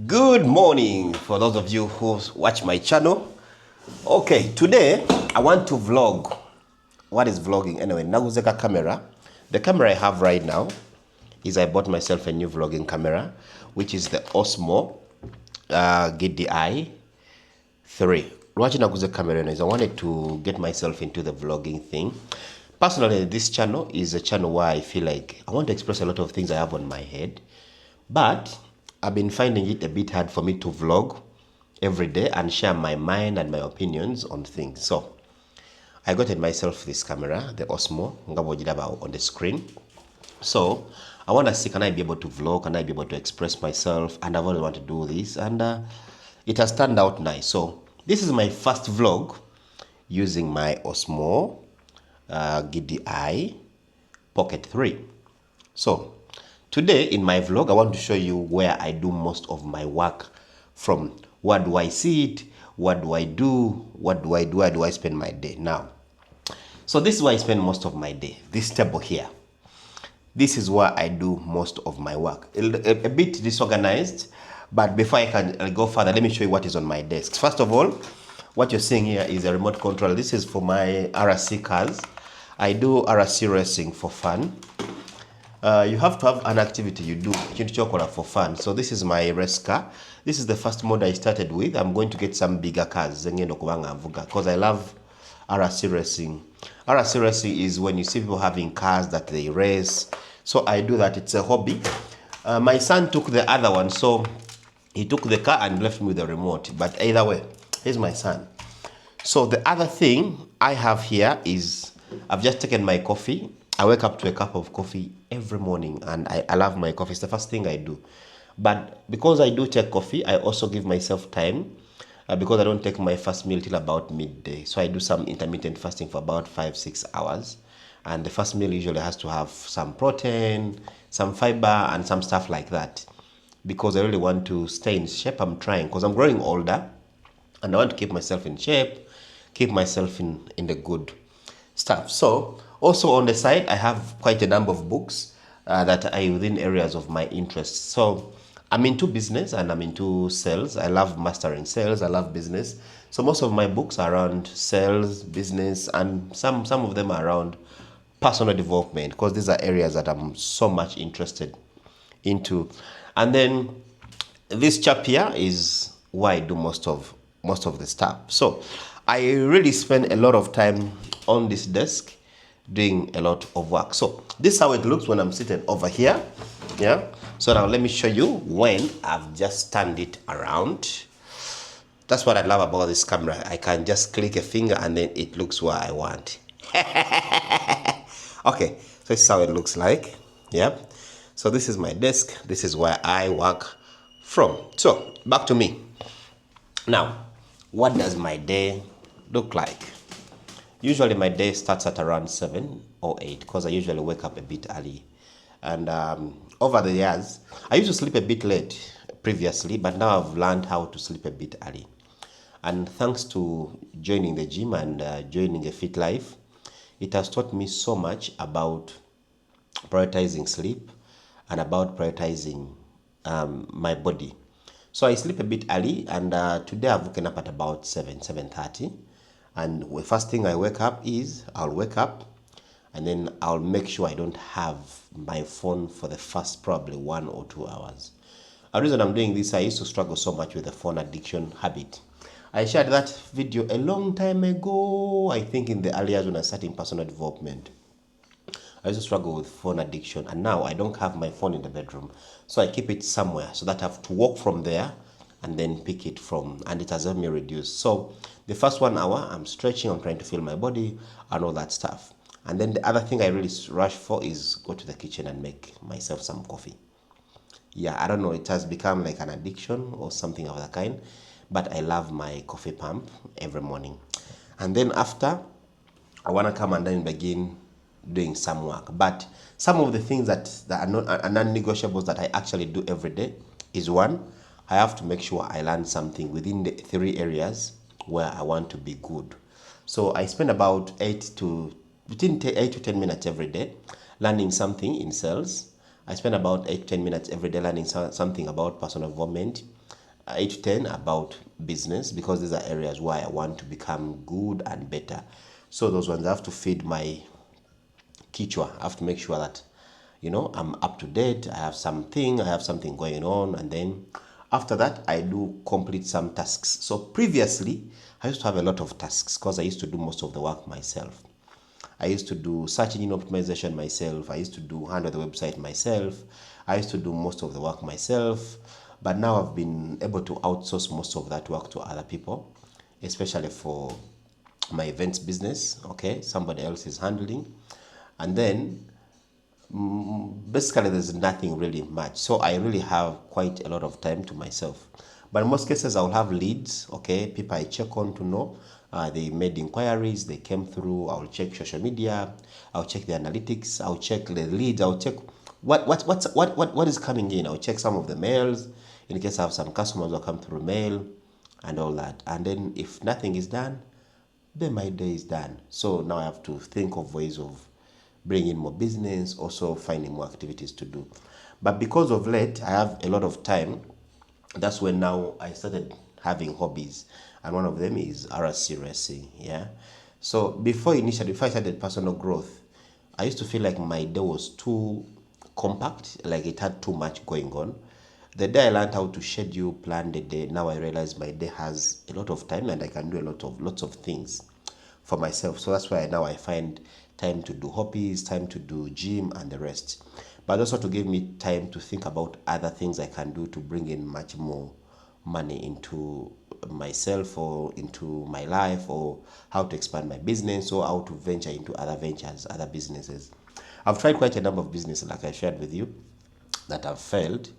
Good morning for those of you who watch my channel. Okay, today I want to vlog. What is vlogging anyway? Naguzeka camera. The camera I have right now is I bought myself a new vlogging camera, which is the Osmo GDI 3. Watching Naguze camera is I wanted to get myself into the vlogging thing. Personally, this channel is a channel where I feel like I want to express a lot of things I have on my head. But I've been finding it a bit hard for me to vlog every day and share my mind and my opinions on things. So I got myself this camera, the Osmo, Ngabojidaba on the screen. So I want to see, can I be able to vlog? Can I be able to express myself? And I've always wanted to do this. And it has turned out nice. So this is my first vlog using my Osmo GDI Pocket 3. So today in my vlog, I want to show you where I do most of my work from. Where do I see it? What do I do? What do I do? Where do I spend my day? Now, so this is where I spend most of my day. This table here. This is where I do most of my work. A bit disorganized, but before I can go further, let me show you what is on my desk. First of all, what you're seeing here is a remote control. This is for my RC cars. I do RC racing for fun. You have to have an activity you do for fun. So this is my race car. This is the first model I started with. I'm going to get some bigger cars because I love RC racing. RC racing is when you see people having cars that they race. So I do that. It's a hobby. My son took the other one, so he took the car and left me with the remote. But either way, here's my son. So the other thing I have here is I've just taken my coffee. I wake up to a cup of coffee every morning, and I love my coffee. It's the first thing I do. But because I do take coffee, I also give myself time because I don't take my first meal till about midday. So I do some intermittent fasting for about 5-6 hours. And the first meal usually has to have some protein, some fiber, and some stuff like that. Because I really want to stay in shape. I'm trying because I'm growing older and I want to keep myself in shape, keep myself in the good stuff. So also on the side, I have quite a number of books that are within areas of my interest. So I'm into business and I'm into sales. I love mastering sales. I love business. So most of my books are around sales, business, and some of them are around personal development because these are areas that I'm so much interested into. And then this chap here is where I do most of the stuff. So I really spend a lot of time on this desk doing a lot of work. So this is how it looks when I'm sitting over here. Yeah. So now let me show you when I've just turned it around. That's what I love about this camera. I can just click a finger and then it looks where I want. Okay, so this is how it looks like. Yep. So this is my desk. This is where I work from. So back to me. Now, what does my day look like? Usually my day starts at around 7 or 8 because I usually wake up a bit early. And over the years, I used to sleep a bit late previously, but now I've learned how to sleep a bit early. And thanks to joining the gym and joining a fit life, it has taught me so much about prioritizing sleep and about prioritizing my body. So I sleep a bit early, and today I've woken up at about 7:30. And the first thing I wake up is I'll wake up and then I'll make sure I don't have my phone for the first probably 1 or 2 hours. The reason I'm doing this, I used to struggle so much with the phone addiction habit. I shared that video a long time ago, I think in the early years when I started in personal development. I used to struggle with phone addiction, and now I don't have my phone in the bedroom, so I keep it somewhere so that I have to walk from there and then pick it from, and it has helped me reduce. So the first 1 hour, I'm stretching, I'm trying to feel my body and all that stuff. And then the other thing I really rush for is go to the kitchen and make myself some coffee. Yeah, I don't know, it has become like an addiction or something of that kind, but I love my coffee pump every morning. And then after, I want to come and then begin doing some work. But some of the things that are non-negotiables that I actually do every day is one, I have to make sure I learn something within the 3 areas where I want to be good. So I spend about between 8 to 10 minutes every day learning something in sales. I spend about 8 to 10 minutes every day learning something about personal development. 8 to 10 about business, because these are areas where I want to become good and better. So those ones I have to feed my kichwa. I have to make sure that I'm up to date. I have something going on, and then after that I do complete some tasks. So previously I used to have a lot of tasks because I used to do most of the work myself. I used to do search engine optimization myself. I used to handle the website myself. I used to do most of the work myself. But now I've been able to outsource most of that work to other people, especially for my events business. Okay, somebody else is handling. And then basically there's nothing really much, so I really have quite a lot of time to myself. But in most cases I'll have leads, okay, people I check on to know they made inquiries, they came through. I'll check social media, I'll check the analytics, I'll check the leads, I'll check what is coming in. I'll check some of the mails in case I have some customers who come through mail and all that. And then if nothing is done, then my day is done. So now I have to think of ways of bringing in more business, also finding more activities to do. But because of late, I have a lot of time. That's when now I started having hobbies, and one of them is RC racing. Yeah. So before I started personal growth, I used to feel like my day was too compact, like it had too much going on. The day I learned how to schedule, plan the day, now I realize my day has a lot of time and I can do lots of things for myself. So that's why now I find time to do hobbies, time to do gym and the rest. But also to give me time to think about other things I can do to bring in much more money into myself or into my life, or how to expand my business, or how to venture into other ventures, other businesses. I've tried quite a number of businesses, like I shared with you, that have failed,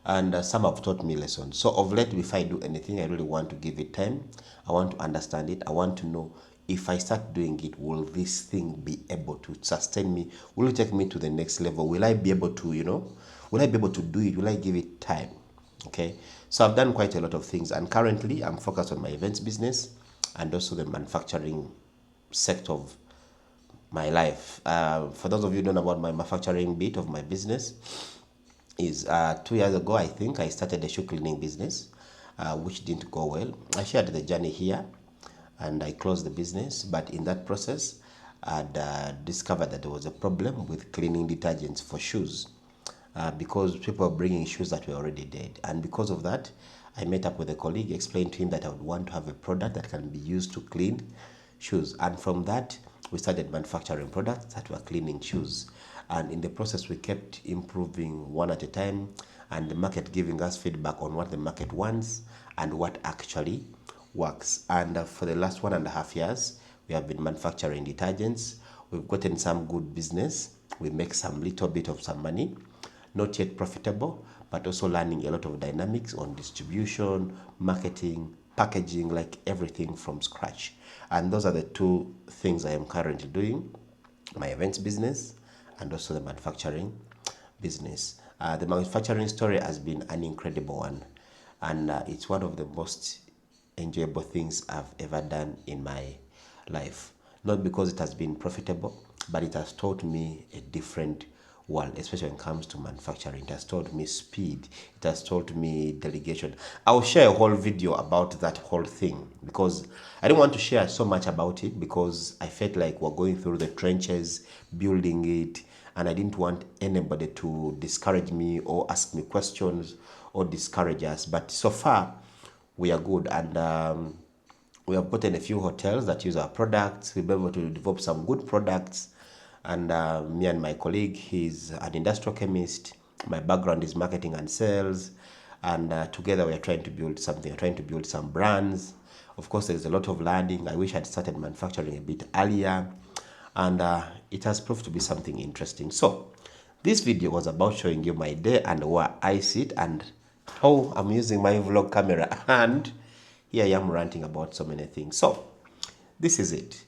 and some have taught me lessons. So of late, if I do anything, I really want to give it time. I want to understand it. I want to know, if I start doing it, will this thing be able to sustain me? Will it take me to the next level? Will I be able to, will I be able to do it? Will I give it time? Okay. So I've done quite a lot of things, and currently I'm focused on my events business and also the manufacturing sector of my life. For those of you who don't know about my manufacturing bit of my business, is 2 years ago, I think, I started a shoe cleaning business, which didn't go well. I shared the journey here, and I closed the business. But in that process, I'd discovered that there was a problem with cleaning detergents for shoes, because people were bringing shoes that were already dead. And because of that, I met up with a colleague, explained to him that I would want to have a product that can be used to clean shoes. And from that, we started manufacturing products that were cleaning shoes. And in the process, we kept improving one at a time, and the market giving us feedback on what the market wants and what actually works. And for the last 1.5 years, we have been manufacturing detergents. We've gotten some good business. We make some little bit of some money, not yet profitable, but also learning a lot of dynamics on distribution, marketing, packaging, like everything from scratch. And those are the two things I am currently doing: my events business and also the manufacturing business. The manufacturing story has been an incredible one, and it's one of the most enjoyable things I've ever done in my life. Not because it has been profitable, but it has taught me a different world, especially when it comes to manufacturing. It has taught me speed, it has taught me delegation. I'll share a whole video about that whole thing, because I don't want to share so much about it, because I felt like we're going through the trenches building it, and I didn't want anybody to discourage me or ask me questions or discourage us. But so far, we are good, and we have gotten a few hotels that use our products. We've been able to develop some good products. And me and my colleague, he's an industrial chemist. My background is marketing and sales. And together we are trying to build something, we're trying to build some brands. Of course, there's a lot of learning. I wish I'd started manufacturing a bit earlier. And it has proved to be something interesting. So this video was about showing you my day and where I sit and how I'm using my vlog camera. And here I am ranting about so many things. So this is it.